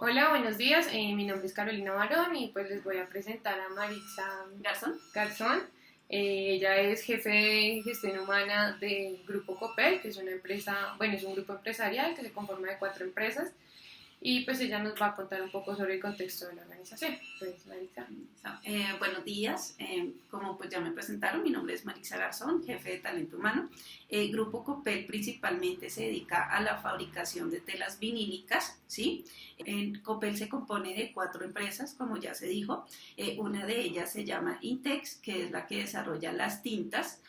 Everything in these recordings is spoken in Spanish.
Hola, buenos días. Mi nombre es Carolina Barón y pues les voy a presentar a Maritza Garzón. Ella es jefe de gestión humana de Grupo Copel, que es una empresa, bueno, es un grupo empresarial que se conforma de 4 empresas y pues ella nos va a contar un poco sobre el contexto de la organización. Pues, Maritza. Buenos días, como pues ya me presentaron, mi nombre es Maritza Garzón, jefe de talento humano. Grupo Copel principalmente se dedica a la fabricación de telas vinílicas, ¿sí? Copel se compone de 4 empresas, como ya se dijo. Una de ellas se llama Intex, que es la que desarrolla las tintas,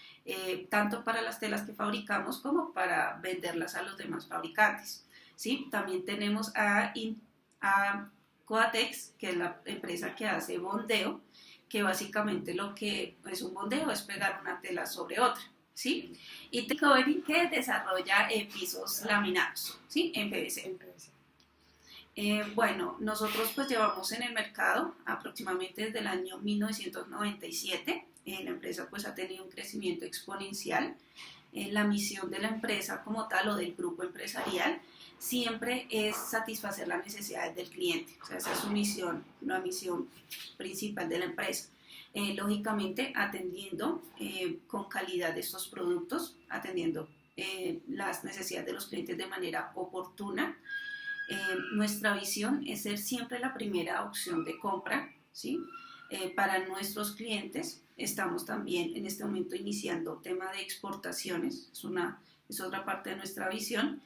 tanto para las telas que fabricamos como para venderlas a los demás fabricantes, ¿sí? También tenemos a Coatex, que es la empresa que hace bondeo, que básicamente lo que es un bondeo es pegar una tela sobre otra, ¿sí? Y Covery, que desarrolla pisos laminados, ¿sí? En PVC. Bueno, nosotros pues llevamos en el mercado aproximadamente desde el año 1997. La empresa pues ha tenido un crecimiento exponencial. La misión de la empresa como tal o del grupo empresarial siempre es satisfacer las necesidades del cliente. O sea, esa es su misión, la misión principal de la empresa. Lógicamente atendiendo con calidad estos productos, atendiendo las necesidades de los clientes de manera oportuna. Nuestra visión es ser siempre la primera opción de compra, ¿sí? Para nuestros clientes. Estamos también en este momento iniciando tema de exportaciones, es otra parte de nuestra visión.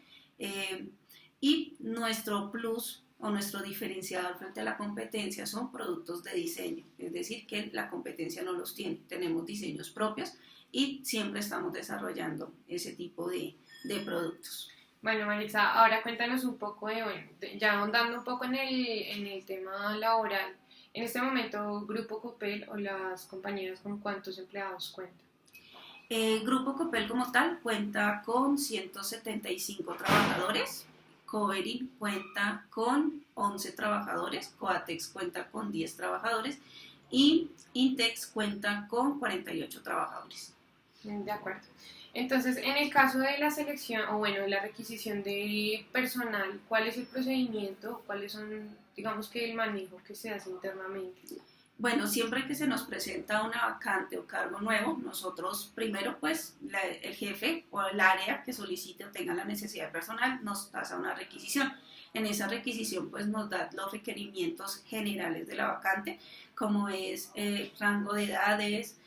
Y nuestro plus o nuestro diferenciador frente a la competencia son productos de diseño, es decir, que la competencia no los tiene. Tenemos diseños propios y siempre estamos desarrollando ese tipo de productos. Bueno, Maritza, ahora cuéntanos un poco ya ahondando un poco en el tema laboral. En este momento, Grupo Copel o las compañías, ¿con cuántos empleados cuentan? Grupo Copel como tal cuenta con 175 trabajadores. Covery cuenta con 11 trabajadores, Coatex cuenta con 10 trabajadores y Intex cuenta con 48 trabajadores. De acuerdo. Entonces, en el caso de la selección, o bueno, de la requisición de personal, ¿cuál es el procedimiento? ¿Cuáles son, digamos que el manejo que se hace internamente? Bueno, siempre que se nos presenta una vacante o cargo nuevo, nosotros primero pues el jefe o el área que solicite o tenga la necesidad de personal nos pasa una requisición. En esa requisición pues nos da los requerimientos generales de la vacante, como es rango de edades,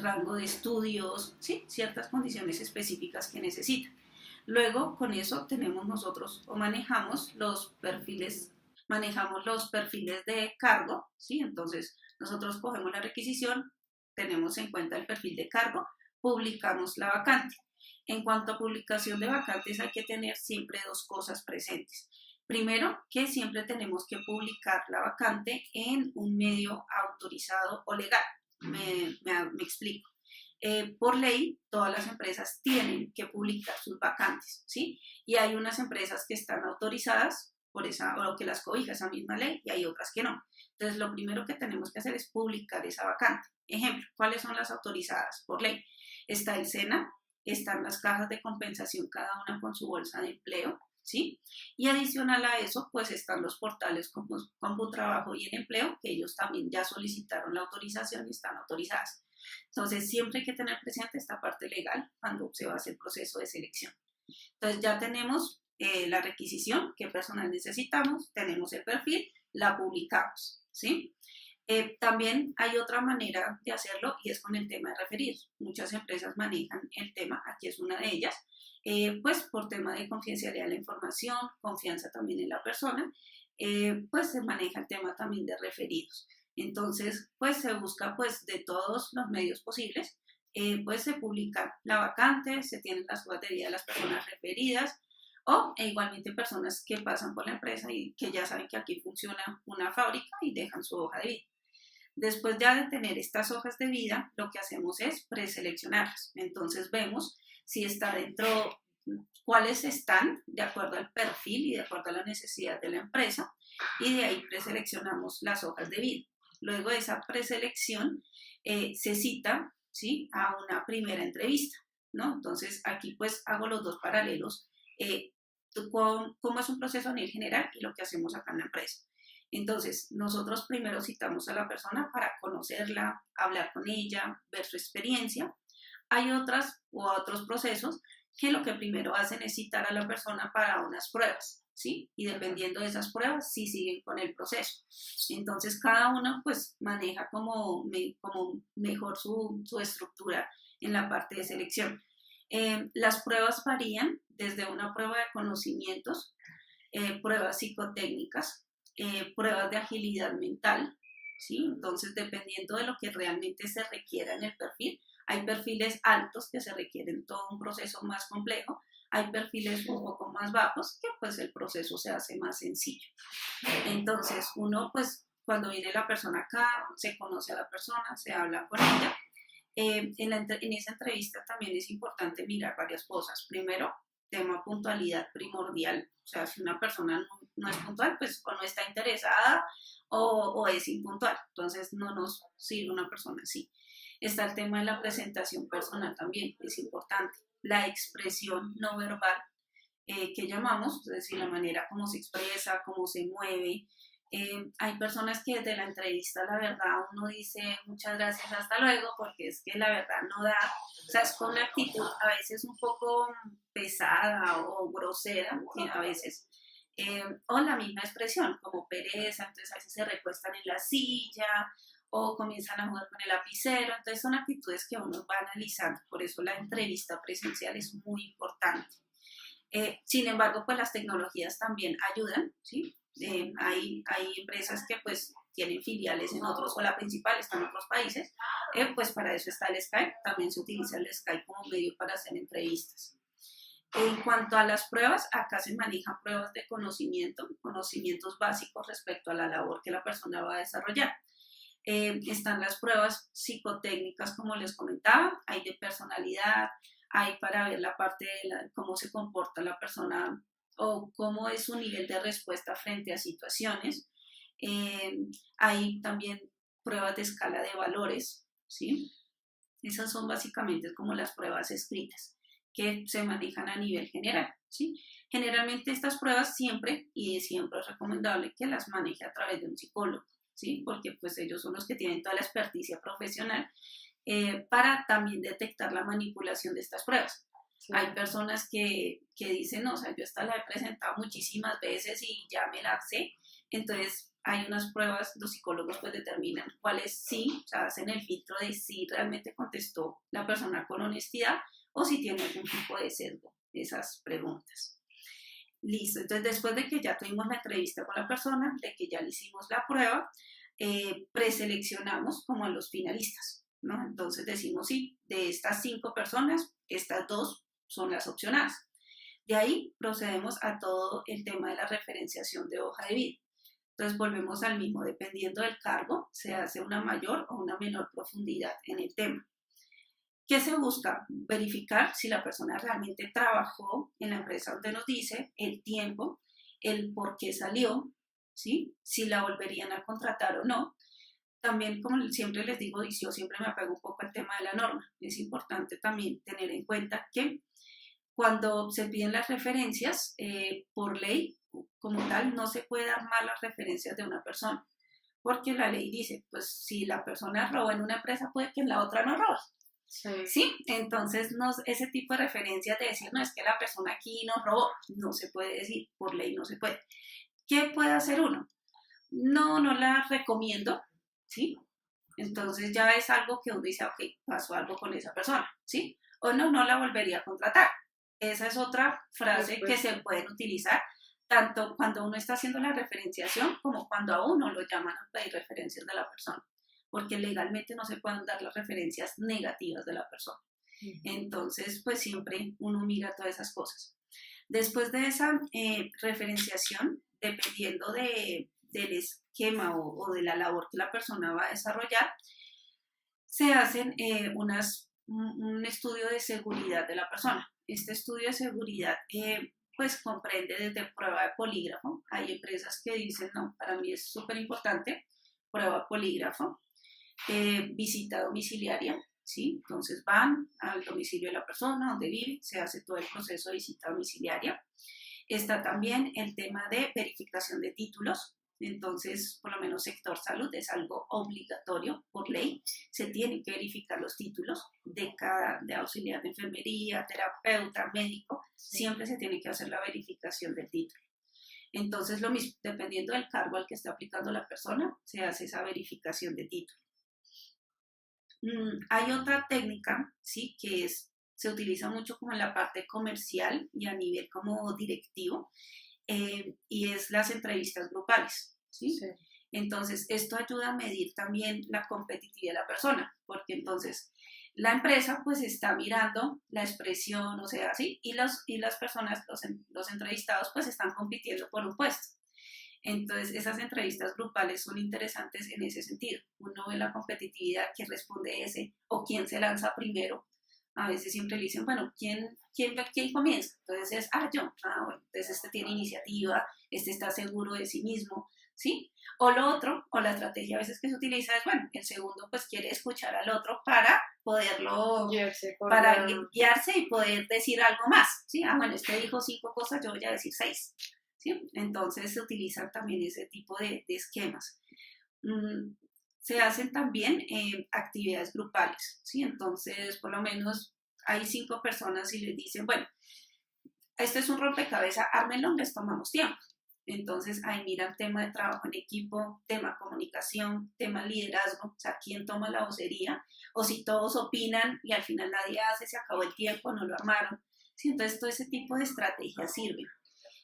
rango de estudios, ¿sí? Ciertas condiciones específicas que necesita. Luego con eso tenemos nosotros o manejamos los perfiles de cargo, ¿sí? Entonces, nosotros cogemos la requisición, tenemos en cuenta el perfil de cargo, publicamos la vacante. En cuanto a publicación de vacantes, hay que tener siempre dos cosas presentes. Primero, que siempre tenemos que publicar la vacante en un medio autorizado o legal. Me explico. Por ley, todas las empresas tienen que publicar sus vacantes, ¿sí? Y hay unas empresas que están autorizadas por esa, o que las cobija esa misma ley, y hay otras que no. Entonces, lo primero que tenemos que hacer es publicar esa vacante. Ejemplo, ¿cuáles son las autorizadas por ley? Está el SENA, están las cajas de compensación, cada una con su bolsa de empleo, ¿sí? Y adicional a eso, pues están los portales como CompuTrabajo y El Empleo, que ellos también ya solicitaron la autorización y están autorizadas. Entonces, siempre hay que tener presente esta parte legal cuando se va a hacer el proceso de selección. Entonces, ya tenemos la requisición, qué personal necesitamos, tenemos el perfil, la publicamos, ¿sí? También hay otra manera de hacerlo y es con el tema de referidos. Muchas empresas manejan el tema, aquí es una de ellas, pues por tema de confidencialidad de la información, confianza también en la persona, pues se maneja el tema también de referidos. Entonces, pues se busca pues de todos los medios posibles, pues se publica la vacante, se tienen las hojas de vida de las personas referidas, o igualmente personas que pasan por la empresa y que ya saben que aquí funciona una fábrica y dejan su hoja de vida. Después ya de tener estas hojas de vida, lo que hacemos es preseleccionarlas. Entonces vemos si está dentro, cuáles están de acuerdo al perfil y de acuerdo a la necesidad de la empresa, y de ahí preseleccionamos las hojas de vida. Luego de esa preselección se cita, ¿sí?, a una primera entrevista, ¿no? Entonces aquí pues hago los dos paralelos. Cómo es un proceso a nivel general y lo que hacemos acá en la empresa. Entonces, nosotros primero citamos a la persona para conocerla, hablar con ella, ver su experiencia. Hay otros procesos que lo que primero hacen es citar a la persona para unas pruebas, ¿sí? Y dependiendo de esas pruebas, sí siguen con el proceso. Entonces, cada uno pues maneja como mejor su estructura en la parte de selección. Las pruebas varían desde una prueba de conocimientos, pruebas psicotécnicas, pruebas de agilidad mental, ¿sí? Entonces, dependiendo de lo que realmente se requiera en el perfil, hay perfiles altos que se requieren todo un proceso más complejo, hay perfiles un poco más bajos que pues el proceso se hace más sencillo. Entonces, uno pues cuando viene la persona acá, se conoce a la persona, se habla con ella. En esa entrevista también es importante mirar varias cosas. Primero, tema puntualidad primordial. O sea, si una persona no es puntual, pues o no está interesada o es impuntual. Entonces no nos sirve una persona así. Está el tema de la presentación personal también, es importante. La expresión no verbal que llamamos, es decir, la manera como se expresa, cómo se mueve. Hay personas que desde la entrevista, la verdad, uno dice muchas gracias, hasta luego, porque es que la verdad no da, o sea, es con una actitud a veces un poco pesada o grosera, a veces, o la misma expresión, como pereza, entonces a veces se recuestan en la silla o comienzan a jugar con el lapicero, entonces son actitudes que uno va analizando, por eso la entrevista presencial es muy importante. Sin embargo, pues las tecnologías también ayudan, ¿sí? Hay empresas que pues tienen filiales en otros, o la principal está en otros países, pues para eso está el Skype, también se utiliza el Skype como medio para hacer entrevistas. En cuanto a las pruebas, acá se manejan pruebas de conocimientos básicos respecto a la labor que la persona va a desarrollar. Están las pruebas psicotécnicas, como les comentaba, hay de personalidad, hay para ver la parte de cómo se comporta la persona o cómo es su nivel de respuesta frente a situaciones. Hay también pruebas de escala de valores, ¿sí? Esas son básicamente como las pruebas escritas que se manejan a nivel general, ¿sí? Generalmente estas pruebas siempre es recomendable que las maneje a través de un psicólogo, ¿sí? Porque pues ellos son los que tienen toda la experticia profesional para también detectar la manipulación de estas pruebas. Sí. Hay personas que dicen, no, o sea, yo esta la he presentado muchísimas veces y ya me la sé, entonces hay unas pruebas, los psicólogos pues determinan cuáles sí, o sea, hacen el filtro de si realmente contestó la persona con honestidad o si tiene algún tipo de sesgo, esas preguntas. Listo, entonces después de que ya tuvimos la entrevista con la persona, de que ya le hicimos la prueba, preseleccionamos como a los finalistas, ¿no? Entonces decimos, sí, de estas 5 personas, estas 2 son las opcionadas. De ahí procedemos a todo el tema de la referenciación de hoja de vida. Entonces volvemos al mismo, dependiendo del cargo, se hace una mayor o una menor profundidad en el tema. ¿Qué se busca? Verificar si la persona realmente trabajó en la empresa donde nos dice, el tiempo, el por qué salió, ¿sí? Si la volverían a contratar o no. También, como siempre les digo, y yo siempre me apego un poco al tema de la norma, es importante también tener en cuenta que cuando se piden las referencias, por ley, como tal, no se puede dar malas referencias de una persona, porque la ley dice, pues si la persona roba en una empresa, puede que en la otra no robe. Sí, entonces ese tipo de referencias de decir, no, es que la persona aquí no robó, no se puede decir, por ley no se puede. ¿Qué puede hacer uno? No la recomiendo, ¿sí? Entonces ya es algo que uno dice, ok, pasó algo con esa persona, ¿sí? O no la volvería a contratar. Esa es otra frase que se pueden utilizar tanto cuando uno está haciendo la referenciación como cuando a uno lo llaman a pedir referencias de la persona, porque legalmente no se pueden dar las referencias negativas de la persona. Entonces, pues siempre uno mira todas esas cosas. Después de esa referenciación, dependiendo del esquema o de la labor que la persona va a desarrollar, se hacen un estudio de seguridad de la persona. Este estudio de seguridad pues comprende desde prueba de polígrafo. Hay empresas que dicen, no, para mí es súper importante, prueba de polígrafo, visita domiciliaria, ¿sí? Entonces van al domicilio de la persona, donde vive, se hace todo el proceso de visita domiciliaria. Está también el tema de verificación de títulos. Entonces, por lo menos sector salud es algo obligatorio por ley. Se tienen que verificar los títulos de auxiliar de enfermería, terapeuta, médico. Siempre se tiene que hacer la verificación del título. Entonces, lo mismo, dependiendo del cargo al que esté aplicando la persona, se hace esa verificación de título. Hay otra técnica, ¿sí? Que se utiliza mucho como en la parte comercial y a nivel como directivo, y es las entrevistas grupales, ¿sí? Sí. Entonces, esto ayuda a medir también la competitividad de la persona, porque entonces la empresa pues está mirando la expresión, o sea, ¿sí? Y las personas, los entrevistados pues están compitiendo por un puesto. Entonces, esas entrevistas grupales son interesantes en ese sentido. Uno ve la competitividad, quién responde ese o quién se lanza primero. A veces siempre le dicen, bueno, ¿quién comienza? Entonces es, yo. Bueno, entonces este tiene iniciativa, este está seguro de sí mismo, ¿sí? O lo otro, o la estrategia a veces que se utiliza es, bueno, el segundo pues quiere escuchar al otro para poderlo, guiarse y poder decir algo más, ¿sí? Bueno, este dijo 5 cosas, yo voy a decir 6, ¿sí? Entonces se utilizan también ese tipo de esquemas. Se hacen también actividades grupales, ¿sí? Entonces, por lo menos hay 5 personas y les dicen, bueno, este es un rompecabezas, ármenlo, les tomamos tiempo. Entonces, ahí miran tema de trabajo en equipo, tema comunicación, tema liderazgo, o sea, quién toma la vocería, o si todos opinan y al final nadie hace, se acabó el tiempo, no lo armaron. ¿Sí? Entonces, todo ese tipo de estrategias sirven.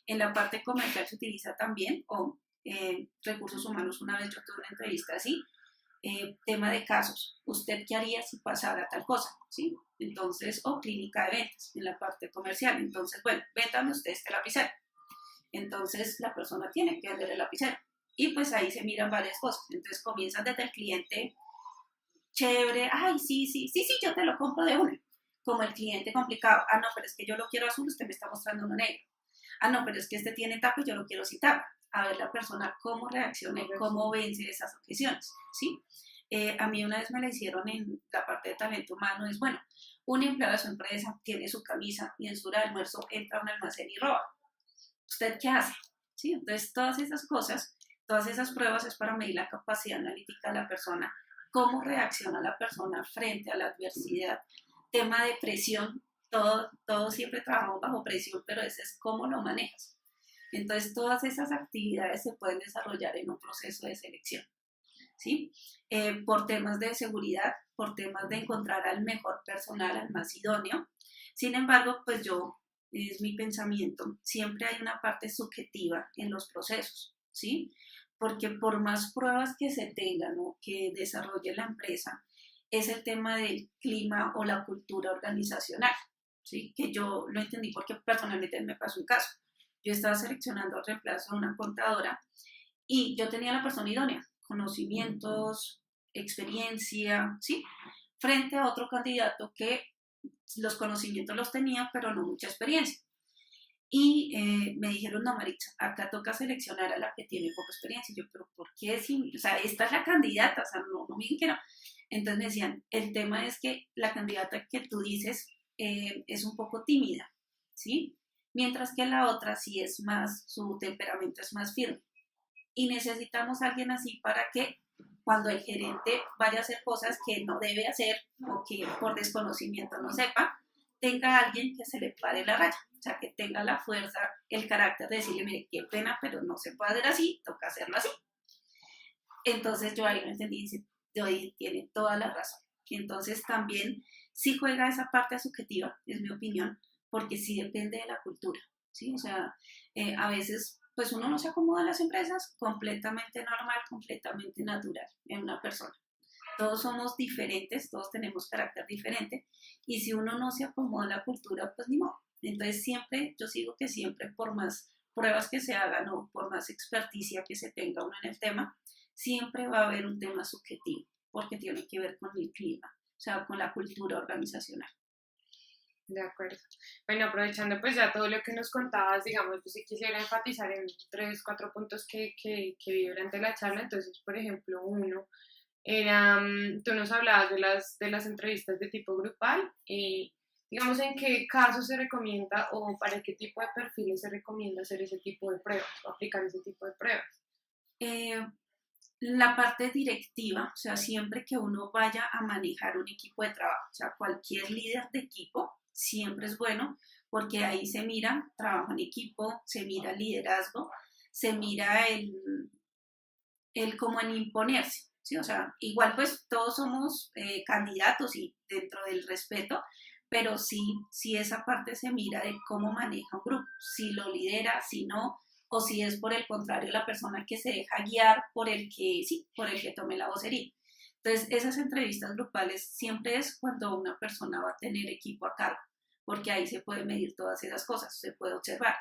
En la parte comercial se utiliza también, recursos humanos, una vez yo tuve una entrevista así, tema de casos, ¿usted qué haría si pasara tal cosa? ¿Sí? Entonces, o clínica de ventas en la parte comercial. Entonces, bueno, véndame usted este lapicero. Entonces, la persona tiene que vender el lapicero. Y pues ahí se miran varias cosas. Entonces, comienzan desde el cliente chévere, ay, sí, yo te lo compro de una. Como el cliente complicado, no, pero es que yo lo quiero azul, usted me está mostrando uno negro. no, pero es que este tiene tapa y yo lo quiero sin tapa. A ver la persona cómo reacciona y cómo vence esas objeciones, ¿sí? A mí una vez me la hicieron en la parte de talento humano, es bueno, un empleado de su empresa tiene su camisa y en su hora de almuerzo entra a un almacén y roba. ¿Usted qué hace? ¿Sí? Entonces, todas esas cosas, todas esas pruebas es para medir la capacidad analítica de la persona, cómo reacciona la persona frente a la adversidad. Tema de presión, todo siempre trabajamos bajo presión, pero ese es cómo lo manejas. Entonces, todas esas actividades se pueden desarrollar en un proceso de selección, ¿sí? Por temas de seguridad, por temas de encontrar al mejor personal, al más idóneo. Sin embargo, pues es mi pensamiento, siempre hay una parte subjetiva en los procesos, ¿sí? Porque por más pruebas que se tengan o que desarrolle la empresa, es el tema del clima o la cultura organizacional, ¿sí? Que yo lo entendí porque personalmente me pasó un caso. Yo estaba seleccionando el reemplazo de una contadora y yo tenía la persona idónea, conocimientos, experiencia, ¿sí? Frente a otro candidato que los conocimientos los tenía, pero no mucha experiencia. Y me dijeron, no, Maritza, acá toca seleccionar a la que tiene poca experiencia. Y yo, pero ¿por qué? O sea, esta es la candidata, o sea, no me digan que no. Entonces me decían, el tema es que la candidata que tú dices es un poco tímida, ¿sí? Mientras que la otra sí es más, su temperamento es más firme. Y necesitamos a alguien así para que cuando el gerente vaya a hacer cosas que no debe hacer o que por desconocimiento no sepa, tenga alguien que se le pare la raya, o sea, que tenga la fuerza, el carácter de decirle, mire, qué pena, pero no se puede hacer así, toca hacerlo así. Entonces yo ahí lo entendí y dice, hoy tiene toda la razón. Entonces también sí juega esa parte subjetiva, es mi opinión, porque sí depende de la cultura, ¿sí? O sea, a veces pues uno no se acomoda en las empresas, completamente normal, completamente natural en una persona. Todos somos diferentes, todos tenemos carácter diferente, y si uno no se acomoda en la cultura, pues ni modo. Entonces siempre, yo sigo que siempre, por más pruebas que se hagan o por más experticia que se tenga uno en el tema, siempre va a haber un tema subjetivo, porque tiene que ver con el clima, o sea, con la cultura organizacional. De acuerdo. Bueno, aprovechando pues ya todo lo que nos contabas, digamos, pues sí quisiera enfatizar en 3, 4 puntos que vi durante la charla. Entonces, por ejemplo, uno era, tú nos hablabas de las entrevistas de tipo grupal y digamos en qué casos se recomienda o para qué tipo de perfiles se recomienda hacer ese tipo de pruebas o aplicar ese tipo de pruebas. La parte directiva, o sea, siempre que uno vaya a manejar un equipo de trabajo, o sea, cualquier líder de equipo, siempre es bueno porque ahí se mira trabajo en equipo, se mira liderazgo, se mira el como en imponerse, ¿sí? O sea, igual pues todos somos candidatos y dentro del respeto, pero sí esa parte se mira de cómo maneja un grupo, si lo lidera, si no, o si es por el contrario la persona que se deja guiar por por el que tome la vocería. Entonces, esas entrevistas grupales siempre es cuando una persona va a tener equipo a cargo, porque ahí se puede medir todas esas cosas, se puede observar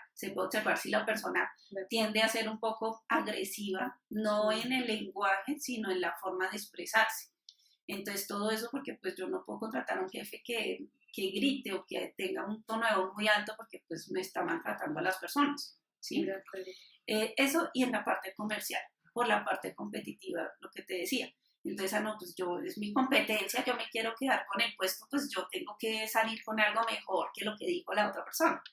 si la persona tiende a ser un poco agresiva, no en el lenguaje, sino en la forma de expresarse. Entonces, todo eso porque pues yo no puedo contratar a un jefe que grite o que tenga un tono de voz muy alto porque pues me está maltratando a las personas, ¿sí? Eso y en la parte comercial, por la parte competitiva, lo que te decía. Entonces, no, pues es mi competencia, yo me quiero quedar con el puesto, pues yo tengo que salir con algo mejor que lo que dijo la otra persona.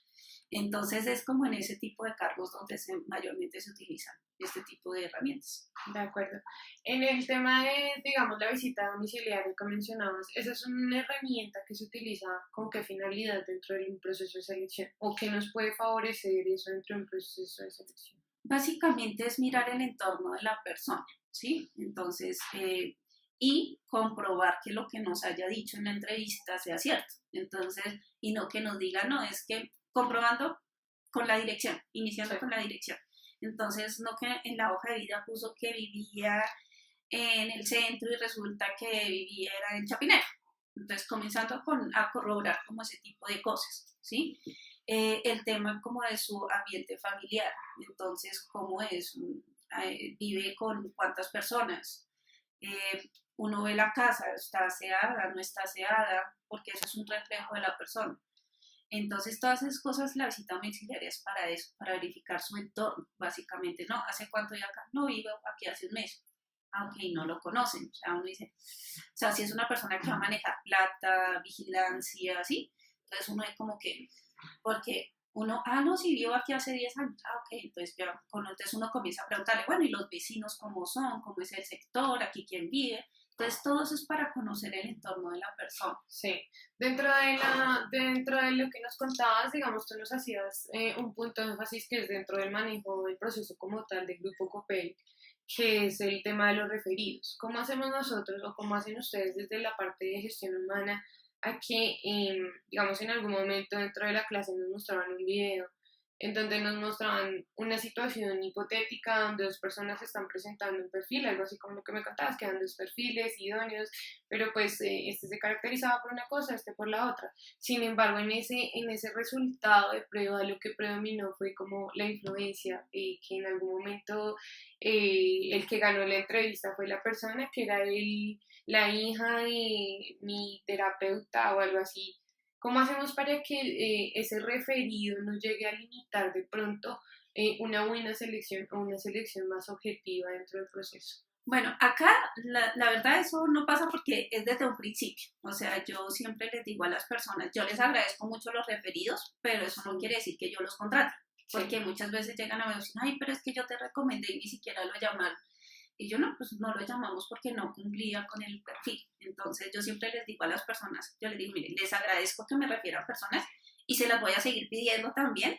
Entonces es como en ese tipo de cargos donde mayormente se utilizan este tipo de herramientas. De acuerdo. En el tema de, digamos, la visita domiciliaria que mencionabas, ¿esa es una herramienta que se utiliza con qué finalidad dentro de un proceso de selección? ¿O qué nos puede favorecer eso dentro de un proceso de selección? Básicamente es mirar el entorno de la persona, ¿sí? Entonces, y comprobar que lo que nos haya dicho en la entrevista sea cierto. Entonces, y no que nos diga, no, es que comprobando con la dirección, iniciando con la dirección. Entonces, no que en la hoja de vida puso que vivía en el centro y resulta que vivía era en Chapinero. Entonces, comenzando a corroborar como ese tipo de cosas, ¿sí? El tema como de su ambiente familiar, entonces, cómo es, vive con cuántas personas, uno ve la casa, está aseada, no está aseada, porque eso es un reflejo de la persona. Entonces, todas esas cosas, la visita domiciliaria es para eso, para verificar su entorno, básicamente. No, ¿hace cuánto ya acá? No, vivo aquí hace un mes. Ah, ok, no lo conocen. O sea, uno dice, o sea, si es una persona que va a manejar plata, vigilancia, ¿sí? Entonces uno es como que, porque uno, no, si vivo aquí hace 10 años, ok, entonces, ya, entonces uno comienza a preguntarle, bueno, ¿y los vecinos cómo son? ¿Cómo es el sector? ¿Aquí quién vive? Entonces, todo eso es para conocer el entorno de la persona. Sí, dentro de lo que nos contabas, digamos, tú nos hacías un punto de énfasis que es dentro del manejo del proceso como tal del Grupo Copel, que es el tema de los referidos. ¿Cómo hacemos nosotros o cómo hacen ustedes desde la parte de gestión humana a que, digamos, en algún momento dentro de la clase nos mostraban un video en donde nos mostraban una situación hipotética donde dos personas están presentando un perfil, algo así como lo que me contabas, que eran dos perfiles idóneos, pero pues este se caracterizaba por una cosa, este por la otra. Sin embargo, en ese resultado de prueba, lo que predominó fue como la influencia, que en algún momento el que ganó la entrevista fue la persona que era la hija de mi terapeuta o algo así. ¿Cómo hacemos para que ese referido nos llegue a limitar de pronto una buena selección o una selección más objetiva dentro del proceso? Bueno, acá la verdad eso no pasa porque es desde un principio. O sea, yo siempre les digo a las personas, yo les agradezco mucho los referidos, pero eso no quiere decir que yo los contrate. Porque muchas veces llegan a mí y dicen, ay, pero es que yo te recomendé y ni siquiera lo llamaron. Y yo no, pues no lo llamamos porque no cumplía con el perfil. Entonces yo siempre les digo a las personas, yo les digo, miren, les agradezco que me refieran a personas y se las voy a seguir pidiendo también,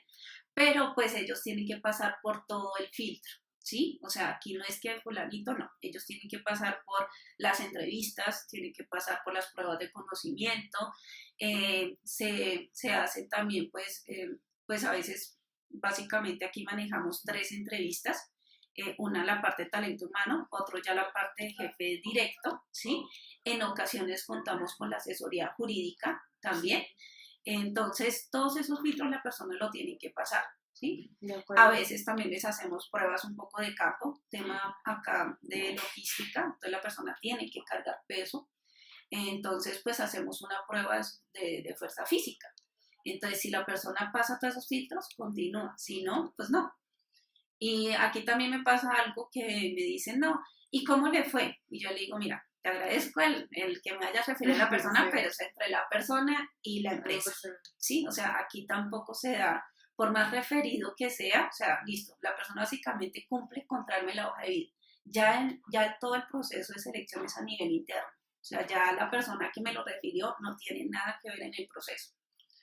pero pues ellos tienen que pasar por todo el filtro, ¿sí? O sea, aquí no es que fulanito, no, ellos tienen que pasar por las entrevistas, tienen que pasar por las pruebas de conocimiento, se hacen también pues a veces, básicamente aquí manejamos 3 entrevistas, una la parte de talento humano, otro ya la parte de jefe directo, ¿sí? En ocasiones contamos con la asesoría jurídica también. Entonces, todos esos filtros la persona lo tiene que pasar, ¿sí? A veces también les hacemos pruebas un poco de campo, tema acá de logística, entonces la persona tiene que cargar peso, entonces pues hacemos una prueba de fuerza física. Entonces, si la persona pasa todos esos filtros, continúa, si no, pues no. Y aquí también me pasa algo que me dicen, no, ¿y cómo le fue? Y yo le digo, mira, te agradezco el que me hayas referido a la persona, pero es entre la persona y la empresa, ¿sí? O sea, aquí tampoco se da, por más referido que sea, o sea, listo, la persona básicamente cumple con traerme la hoja de vida. Ya todo el proceso de selección es a nivel interno. O sea, ya la persona que me lo refirió no tiene nada que ver en el proceso,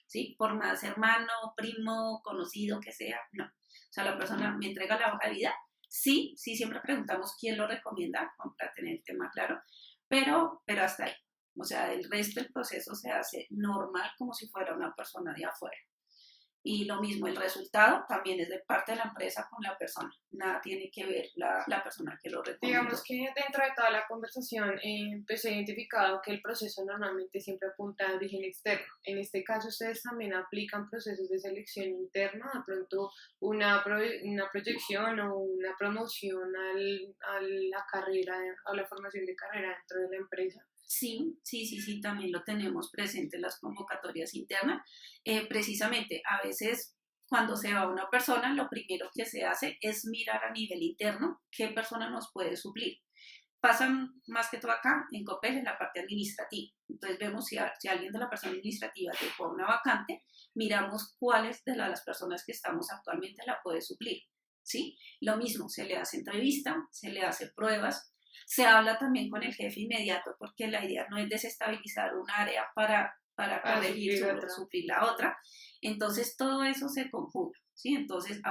¿sí? Por más hermano, primo, conocido que sea, no. O sea, la persona me entrega la hoja de vida. Sí, siempre preguntamos quién lo recomienda, para tener el tema claro, pero hasta ahí. O sea, el resto del proceso se hace normal como si fuera una persona de afuera. Y lo mismo, el resultado también es de parte de la empresa con la persona. Nada tiene que ver la persona que lo recomendó. Digamos que dentro de toda la conversación pues he identificado que el proceso normalmente siempre apunta a origen externo. En este caso, ustedes también aplican procesos de selección interna, de pronto una proyección o una promoción a la carrera, a la formación de carrera dentro de la empresa. Sí, también lo tenemos presente en las convocatorias internas. Precisamente, a veces cuando se va una persona, lo primero que se hace es mirar a nivel interno qué persona nos puede suplir. Pasan más que todo acá en COPEL en la parte administrativa. Entonces vemos si alguien de la persona administrativa dejó una vacante, miramos cuáles de las personas que estamos actualmente la puede suplir, ¿sí? Lo mismo, se le hace entrevista, se le hace pruebas. Se habla también con el jefe inmediato porque la idea no es desestabilizar un área para corregir, suplir la otra. Entonces todo eso se conjuga, ¿sí? Entonces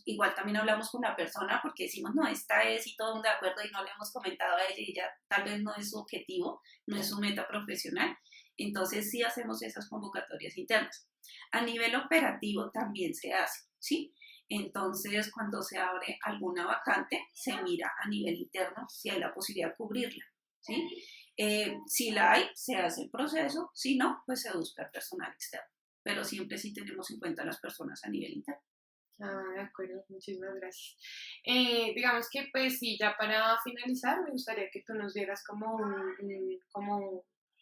igual también hablamos con la persona porque decimos, no, esta es y todo de acuerdo y no le hemos comentado a ella y ella tal vez no es su objetivo, no es su meta profesional. Entonces sí hacemos esas convocatorias internas. A nivel operativo también se hace, ¿sí? Entonces, cuando se abre alguna vacante, se mira a nivel interno si hay la posibilidad de cubrirla, ¿sí? Si la hay, se hace el proceso, si no, pues se busca personal externo, pero siempre sí tenemos en cuenta a las personas a nivel interno. De acuerdo, muchísimas gracias. Digamos que pues sí, ya para finalizar, me gustaría que tú nos dieras como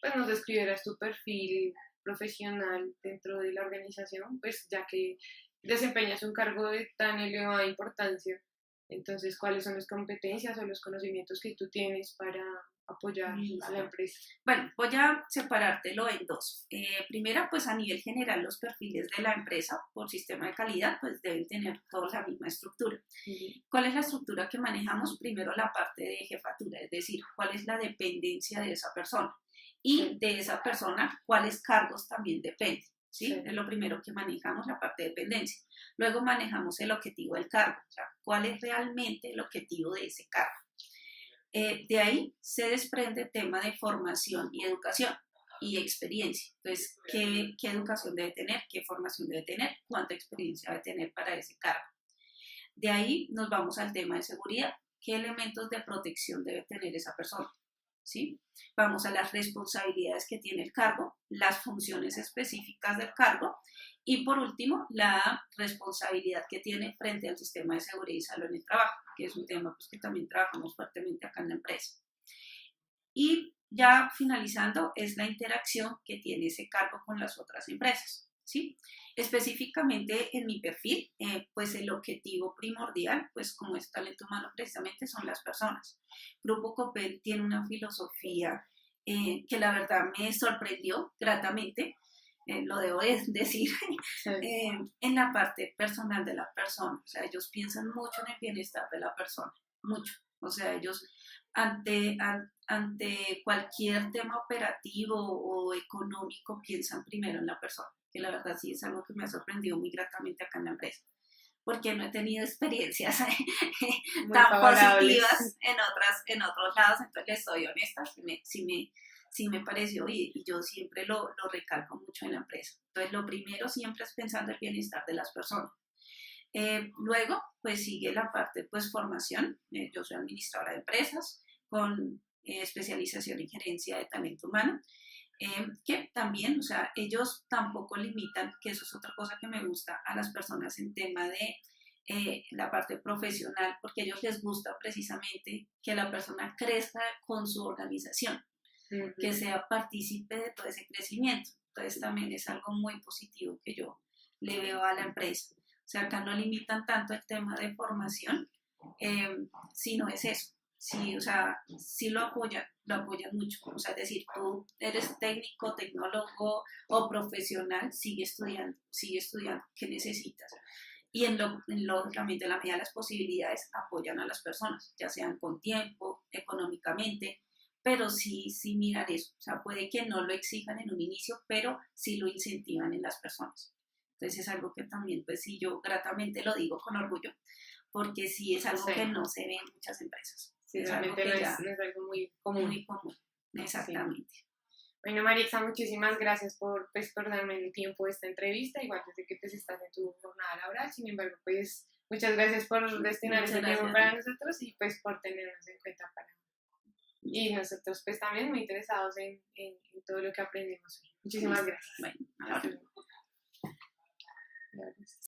pues nos describieras tu perfil profesional dentro de la organización, pues ya que desempeñas un cargo de tan elevada importancia. Entonces, ¿cuáles son las competencias o los conocimientos que tú tienes para apoyar a la empresa? Bueno, voy a separártelo en dos. Primera, pues a nivel general, los perfiles de la empresa por sistema de calidad, pues deben tener toda la misma estructura. ¿Cuál es la estructura que manejamos? Primero, la parte de jefatura, es decir, cuál es la dependencia de esa persona y de esa persona, cuáles cargos también dependen. ¿Sí? Es lo primero que manejamos, la parte de dependencia. Luego manejamos el objetivo del cargo, o sea, cuál es realmente el objetivo de ese cargo. De ahí se desprende el tema de formación y educación y experiencia. Entonces, ¿qué educación debe tener? ¿Qué formación debe tener? ¿Cuánta experiencia debe tener para ese cargo? De ahí nos vamos al tema de seguridad. ¿Qué elementos de protección debe tener esa persona? ¿Sí? Vamos a las responsabilidades que tiene el cargo, las funciones específicas del cargo y por último la responsabilidad que tiene frente al sistema de seguridad y salud en el trabajo, que es un tema pues, que también trabajamos fuertemente acá en la empresa. Y ya finalizando es la interacción que tiene ese cargo con las otras empresas. ¿Sí? Específicamente en mi perfil, pues el objetivo primordial, pues como es talento humano precisamente, son las personas. Grupo Copel tiene una filosofía que la verdad me sorprendió gratamente, lo debo decir, en la parte personal de la persona. O sea, ellos piensan mucho en el bienestar de la persona, mucho. O sea, ellos ante cualquier tema operativo o económico piensan primero en la persona, que la verdad sí es algo que me ha sorprendido muy gratamente acá en la empresa, porque no he tenido experiencias tan positivas en otros lados, entonces les soy honesta, sí me pareció y yo siempre lo recalco mucho en la empresa. Entonces lo primero siempre es pensando en el bienestar de las personas. Luego, pues sigue la parte, pues formación. Yo soy administradora de empresas con especialización en gerencia de talento humano, que también, o sea, ellos tampoco limitan, que eso es otra cosa que me gusta a las personas en tema de la parte profesional, porque a ellos les gusta precisamente que la persona crezca con su organización, que sea partícipe de todo ese crecimiento. Entonces también es algo muy positivo que yo le veo a la empresa. O sea, acá no limitan tanto el tema de formación, sino es eso. Sí, o sea, sí lo apoyan mucho. O sea, es decir, tú eres técnico, tecnólogo o profesional, sigue estudiando, ¿qué necesitas? Y lógicamente, en la medida de las posibilidades, apoyan a las personas, ya sean con tiempo, económicamente, pero sí mirar eso. O sea, puede que no lo exijan en un inicio, pero sí lo incentivan en las personas. Entonces es algo que también, pues sí, yo gratamente lo digo con orgullo, porque sí es algo que no se ve en muchas empresas. Sí, es realmente no es algo muy común. Muy común, exactamente. Sí. Bueno, Maritza, muchísimas gracias por darme el tiempo de esta entrevista, igual desde que pues estás en tu jornada laboral. Sin embargo, pues muchas gracias por destinar ese tiempo para nosotros y pues por tenernos en cuenta y nosotros pues también muy interesados en todo lo que aprendimos hoy. Muchísimas gracias. Bueno, ahora. Gracias.